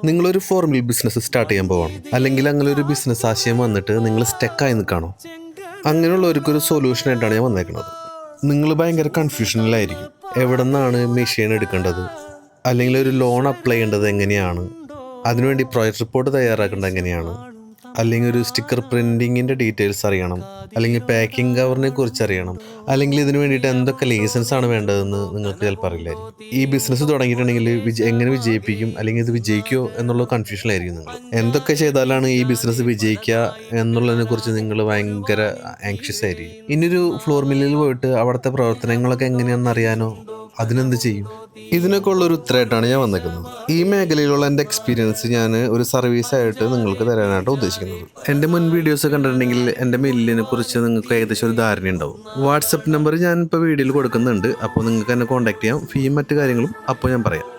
നിങ്ങളൊരു formal business start ചെയ്യാൻ പോവാണ്, അല്ലെങ്കിൽ അങ്ങനെ ഒരു ബിസിനസ് ആശയം വന്നിട്ട് നിങ്ങൾ സ്റ്റക്കായി നിൽക്കുകയാണോ? അങ്ങനെയുള്ളവർക്കൊരു സൊല്യൂഷനായിട്ടാണ് ഞാൻ വന്നേക്കുന്നത്. നിങ്ങൾ ഭയങ്കര കൺഫ്യൂഷനിലായിരിക്കും. എവിടെ നിന്നാണ് മെഷീൻ എടുക്കേണ്ടത്, അല്ലെങ്കിൽ ഒരു ലോൺ അപ്ലൈ ചെയ്യേണ്ടത് എങ്ങനെയാണ്, അതിനുവേണ്ടി പ്രോജക്റ്റ് റിപ്പോർട്ട് തയ്യാറാക്കേണ്ടത് എങ്ങനെയാണ്, അല്ലെങ്കിൽ ഒരു സ്റ്റിക്കർ പ്രിൻറ്റിങ്ങിൻ്റെ ഡീറ്റെയിൽസ് അറിയണം, അല്ലെങ്കിൽ പാക്കിംഗ് കവറിനെ കുറിച്ച് അറിയണം, അല്ലെങ്കിൽ ഇതിന് വേണ്ടിയിട്ട് എന്തൊക്കെ ലൈസൻസ് ആണ് വേണ്ടതെന്ന് നിങ്ങൾക്ക് ചിലപ്പോൾ അറിയില്ലായിരിക്കും. ഈ ബിസിനസ് തുടങ്ങിയിട്ടുണ്ടെങ്കിൽ എങ്ങനെ വിജയിപ്പിക്കും, അല്ലെങ്കിൽ ഇത് വിജയിക്കുമോ എന്നുള്ള കൺഫ്യൂഷനിലായിരിക്കും നിങ്ങൾ. എന്തൊക്കെ ചെയ്താലാണ് ഈ ബിസിനസ് വിജയിക്കുക എന്നുള്ളതിനെ കുറിച്ച് നിങ്ങൾ ഭയങ്കര ആങ്ഷ്യസ് ആയിരിക്കും. ഇനിയൊരു ഫ്ലോർ മില്ലിൽ പോയിട്ട് അവിടുത്തെ പ്രവർത്തനങ്ങളൊക്കെ എങ്ങനെയാണെന്ന് അറിയാനോ അതിനെന്ത് ചെയ്യും? ഇതിനൊക്കെ ഉള്ളൊരു ഉത്തരമായിട്ടാണ് ഞാൻ വന്നേക്കുന്നത്. ഈ മേഖലയിലുള്ള എൻ്റെ എക്സ്പീരിയൻസ് ഞാൻ ഒരു സർവീസായിട്ട് നിങ്ങൾക്ക് തരാനായിട്ട് ഉദ്ദേശിക്കുന്നത്. എൻ്റെ മുൻ വീഡിയോസ് കണ്ടിട്ടുണ്ടെങ്കിൽ എൻ്റെ മില്ലിനെ കുറിച്ച് നിങ്ങൾക്ക് ഏകദേശം ഒരു ധാരണ ഉണ്ടാവും. വാട്സപ്പ് നമ്പർ ഞാനിപ്പോൾ വീഡിയോയിൽ കൊടുക്കുന്നുണ്ട്. അപ്പോൾ നിങ്ങൾക്ക് എന്നെ കോൺടാക്ട് ചെയ്യാം. ഫീയും മറ്റു കാര്യങ്ങളും അപ്പോൾ ഞാൻ പറയാം.